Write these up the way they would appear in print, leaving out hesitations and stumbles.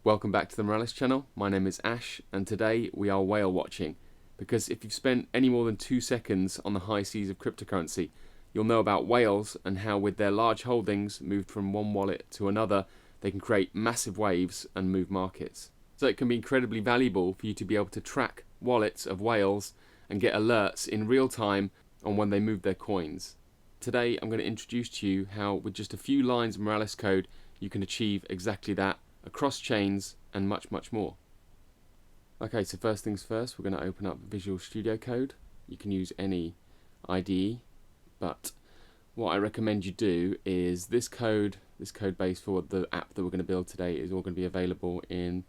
Welcome back to the Moralis channel. My name is Ash and today we are whale watching, because if you've spent any more than 2 seconds on the high seas of cryptocurrency, you'll know about whales and how with their large holdings moved from one wallet to another, they can create massive waves and move markets. So it can be incredibly valuable for you to be able to track wallets of whales and get alerts in real time on when they move their coins. Today I'm going to introduce to you how with just a few lines of Moralis code you can achieve exactly that across chains and much more. Okay, so first things first, we're going to open up Visual Studio Code. You can use any IDE, but what I recommend you do is this code base for the app that we're going to build today is all going to be available in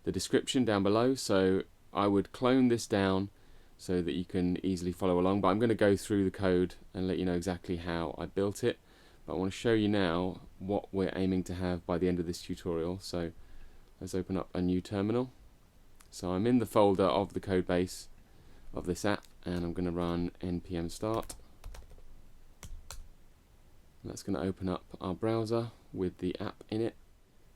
the description down below. So I would clone this down so that you can easily follow along, but I'm going to go through the code and let you know exactly how I built it. But I want to show you now what we're aiming to have by the end of this tutorial. So let's open up a new terminal. So I'm in the folder of the code base of this app and I'm going to run npm start. That's going to open up our browser with the app in it.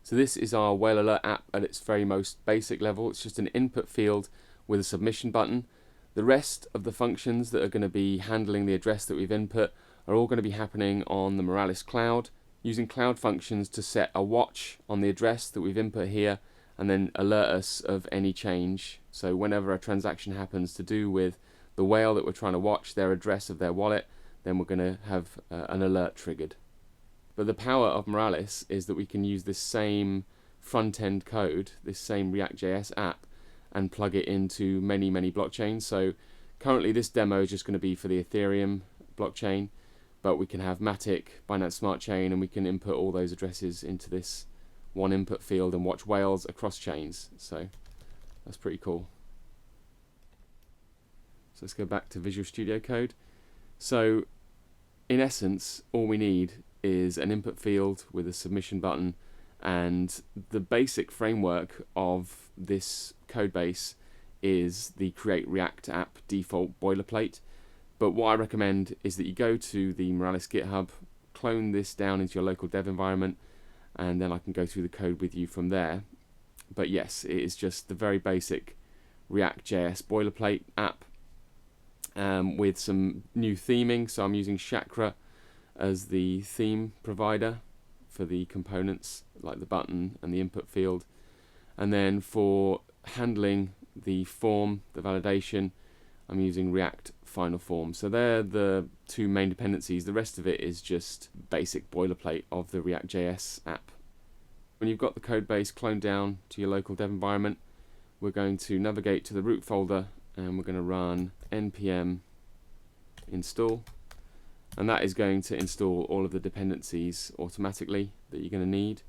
So this is our whale alert app at its very most basic level. It's just an input field with a submission button. The rest of the functions that are going to be handling the address that we've input are all going to be happening on the Moralis cloud, using cloud functions to set a watch on the address that we've input here and then alert us of any change. So whenever a transaction happens to do with the whale that we're trying to watch, their address of their wallet, then we're going to have an alert triggered. But the power of Moralis is that we can use this same front-end code, this same React.js app, and plug it into many blockchains. So currently this demo is just going to be for the Ethereum blockchain, but we can have Matic, Binance Smart Chain, and we can input all those addresses into this one input field and watch whales across chains. So that's pretty cool. So let's go back to Visual Studio Code. So in essence, all we need is an input field with a submission button, and the basic framework of this code base is the Create React App default boilerplate. But what I recommend is that you go to the Moralis GitHub, clone this down into your local dev environment, and then I can go through the code with you from there. But yes, it is just the very basic React.js boilerplate app with some new theming. So I'm using Chakra as the theme provider for the components like the button and the input field. And then for handling the form, the validation, I'm using React Final Form. So they're the two main dependencies. The rest of it is just basic boilerplate of the React.js app. When you've got the code base cloned down to your local dev environment, we're going to navigate to the root folder and we're going to run npm install. And that is going to install all of the dependencies automatically that you're going to need.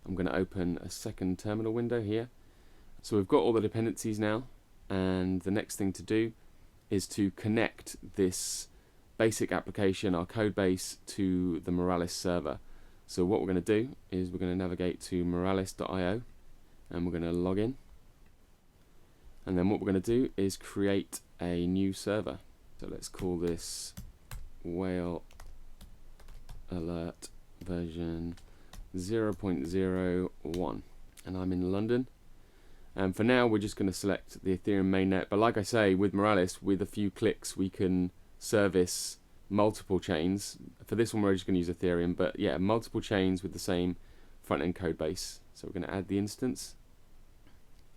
I'm going to open a second terminal window here. So we've got all the dependencies now, and the next thing to do is to connect this basic application, our code base, to the Moralis server. So what we're going to do is we're going to navigate to moralis.io and we're going to log in. And then what we're going to do is create a new server. So let's call this whale alert version 0.01, and I'm in London. And for now we're just going to select the Ethereum mainnet, but like I say, with Moralis, with a few clicks we can service multiple chains. For this one we're just going to use Ethereum, but yeah, multiple chains with the same front-end code base. So we're going to add the instance.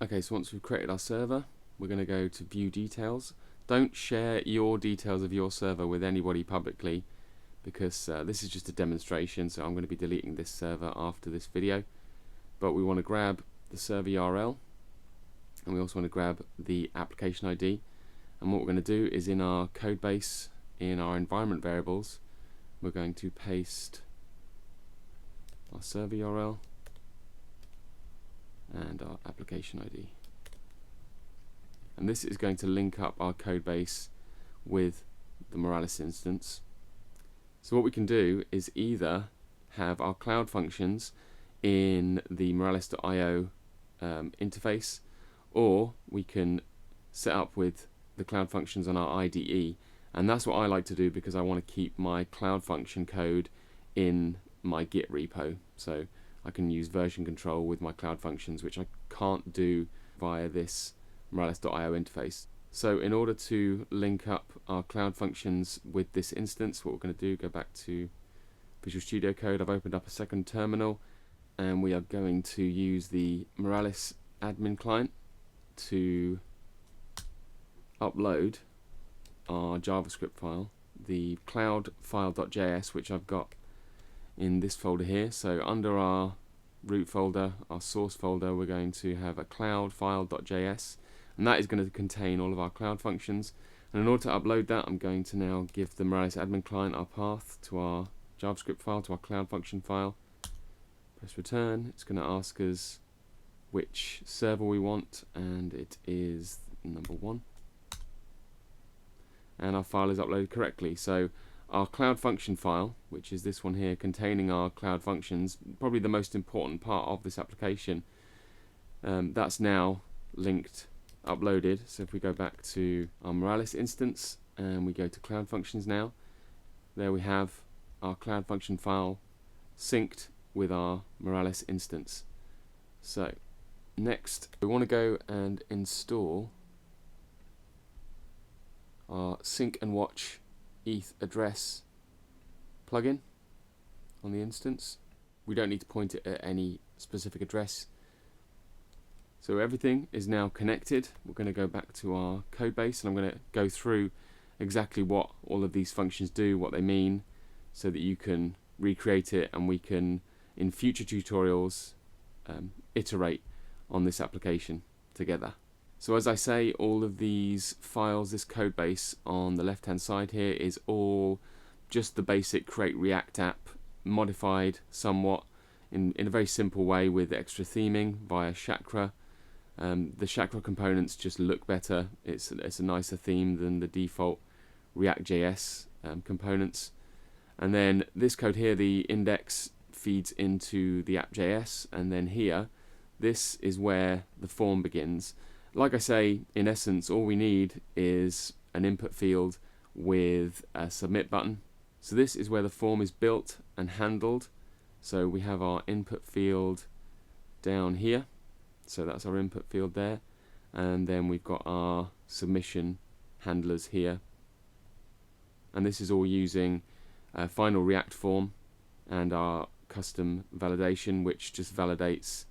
Okay, so once we've created our server, we're going to go to view details. Don't share your details of your server with anybody publicly, because this is just a demonstration, so I'm going to be deleting this server after this video. But we want to grab the server URL, and we also want to grab the application ID. And what we're going to do is in our code base, in our environment variables, we're going to paste our server URL and our application ID. And this is going to link up our code base with the Moralis instance. So what we can do is either have our cloud functions in the moralis.io interface, or we can set up with the cloud functions on our IDE, and that's what I like to do because I want to keep my cloud function code in my Git repo. So I can use version control with my Cloud Functions, which I can't do via this Moralis.io interface. So in order to link up our Cloud Functions with this instance, what we're going to do, go back to Visual Studio Code. I've opened up a second terminal, and we are going to use the Moralis admin client to upload our JavaScript file, the cloudfile.js, which I've got in this folder here. So under our root folder, our source folder, we're going to have a cloudfile.js, and that is going to contain all of our Cloud Functions. And in order to upload that, I'm going to now give the Moralis admin client our path to our JavaScript file, to our Cloud Function file. Press return. It's going to ask us which server we want, and it is number 1. And our file is uploaded correctly. So our Cloud Function file, which is this one here, containing our Cloud Functions, probably the most important part of this application, that's now linked, uploaded. So if we go back to our Moralis instance and we go to Cloud Functions now, there we have our Cloud Function file synced with our Moralis instance. So next we want to go and install our sync and watch ETH address plugin on the instance. We don't need to point it at any specific address. So everything is now connected. We're going to go back to our code base, and I'm going to go through exactly what all of these functions do, what they mean, so that you can recreate it, and we can in future tutorials iterate on this application together. So as I say, all of these files, this code base on the left hand side here, is all just the basic Create React app, modified somewhat in a very simple way with extra theming via Chakra. The Chakra components just look better. It's a nicer theme than the default React.js components. And then this code here, the index feeds into the app.js, and then here, this is where the form begins. Like I say, in essence, all we need is an input field with a submit button. So this is where the form is built and handled. So we have our input field down here. So that's our input field there. And then we've got our submission handlers here. And this is all using a final React form and our custom validation, which just validates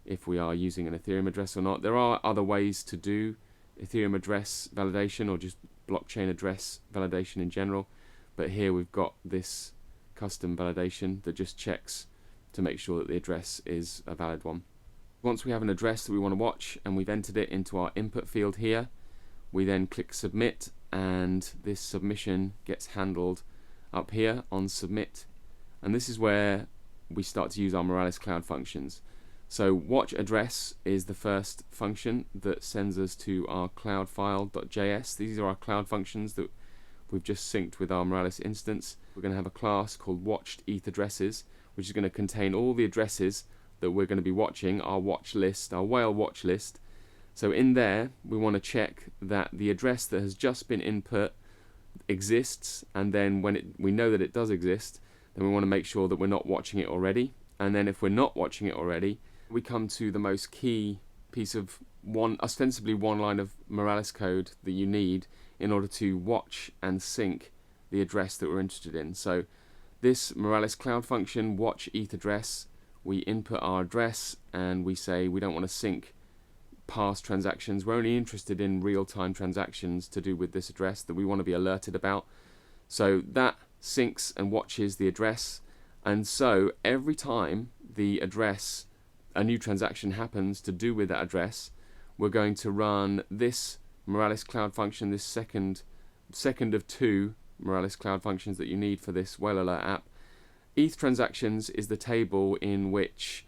if we are using an Ethereum address or not. There are other ways to do Ethereum address validation, or just blockchain address validation in general, but here we've got this custom validation that just checks to make sure that the address is a valid one. Once we have an address that we want to watch and we've entered it into our input field here, we then click submit, and this submission gets handled up here on submit, and this is where we start to use our Moralis Cloud Functions. So watch address is the first function that sends us to our cloudfile.js. These are our Cloud Functions that we've just synced with our Moralis instance. We're going to have a class called watched ETH addresses, which is going to contain all the addresses that we're going to be watching, our watch list, our whale watch list. So in there, we want to check that the address that has just been input exists, and then when we know that it does exist, then we want to make sure that we're not watching it already. And then if we're not watching it already, we come to the most key piece of ostensibly one line of Moralis code that you need in order to watch and sync the address that we're interested in. So this Moralis Cloud function, watch ETH address, we input our address and we say we don't want to sync past transactions. We're only interested in real-time transactions to do with this address that we want to be alerted about. So that syncs and watches the address, and so every time the address, a new transaction happens to do with that address, we're going to run this Moralis Cloud function, this second of two Moralis Cloud functions that you need for this Whale Alert app. ETH transactions is the table in which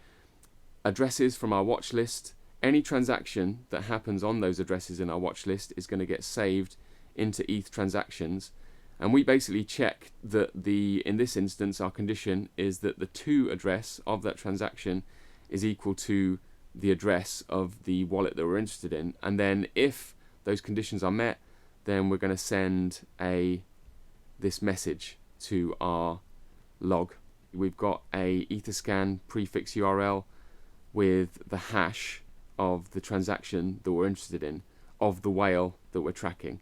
addresses from our watch list, any transaction that happens on those addresses in our watch list is going to get saved into ETH transactions. And we basically check that in this instance, our condition is that the to address of that transaction is equal to the address of the wallet that we're interested in. And then if those conditions are met, then we're going to send this message to our log. We've got a Etherscan prefix URL with the hash of the transaction that we're interested in, of the whale that we're tracking.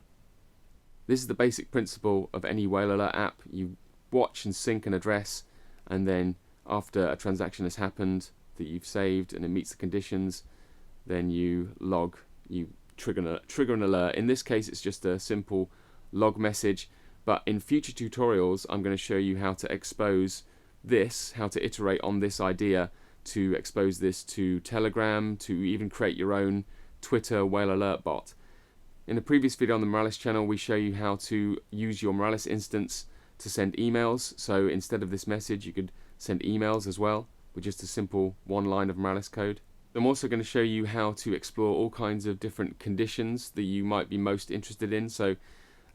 This is the basic principle of any whale alert app. You watch and sync an address, and then after a transaction has happened that you've saved and it meets the conditions, then you log, you trigger an alert. In this case, it's just a simple log message, but in future tutorials, I'm going to show you how to expose this, how to iterate on this idea to expose this to Telegram, to even create your own Twitter whale alert bot. In the previous video on the Moralis channel, we show you how to use your Moralis instance to send emails. So instead of this message, you could send emails as well with just a simple one line of Moralis code. I'm also going to show you how to explore all kinds of different conditions that you might be most interested in. So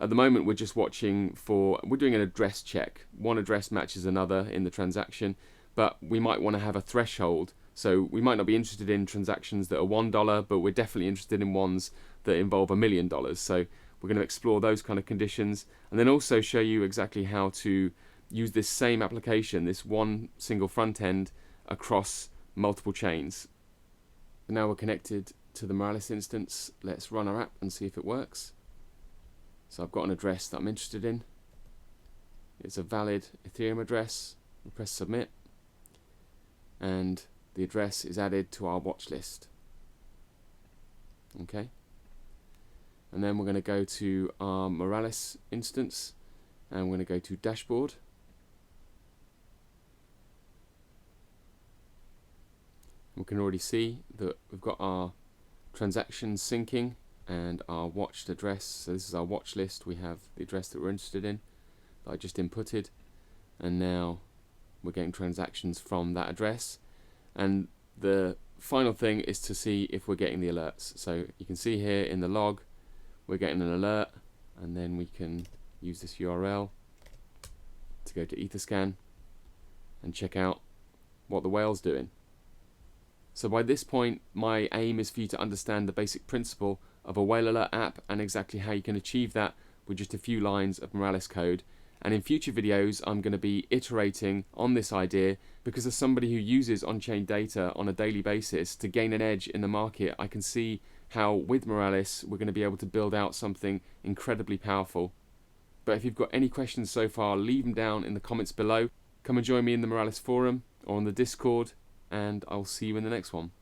at the moment, we're just watching for, we're doing an address check. One address matches another in the transaction, but we might want to have a threshold. So we might not be interested in transactions that are $1, but we're definitely interested in ones that involve $1 million. So we're going to explore those kind of conditions, and then also show you exactly how to use this same application, this one single front end, across multiple chains. Now we're connected to the Moralis instance. Let's run our app and see if it works. So I've got an address that I'm interested in. It's a valid Ethereum address. We press submit, and the address is added to our watch list. Okay. And then we're going to go to our Moralis instance, and we're going to go to dashboard. We can already see that we've got our transactions syncing and our watched address. So this is our watch list. We have the address that we're interested in that I just inputted, and now we're getting transactions from that address. And the final thing is to see if we're getting the alerts. So you can see here in the log, we're getting an alert, and then we can use this URL to go to Etherscan and check out what the whale's doing. So by this point, my aim is for you to understand the basic principle of a whale alert app and exactly how you can achieve that with just a few lines of Moralis code. And in future videos, I'm going to be iterating on this idea, because as somebody who uses on-chain data on a daily basis to gain an edge in the market, I can see how with Moralis we're going to be able to build out something incredibly powerful. But if you've got any questions so far, leave them down in the comments below. Come and join me in the Moralis forum or on the Discord, and I'll see you in the next one.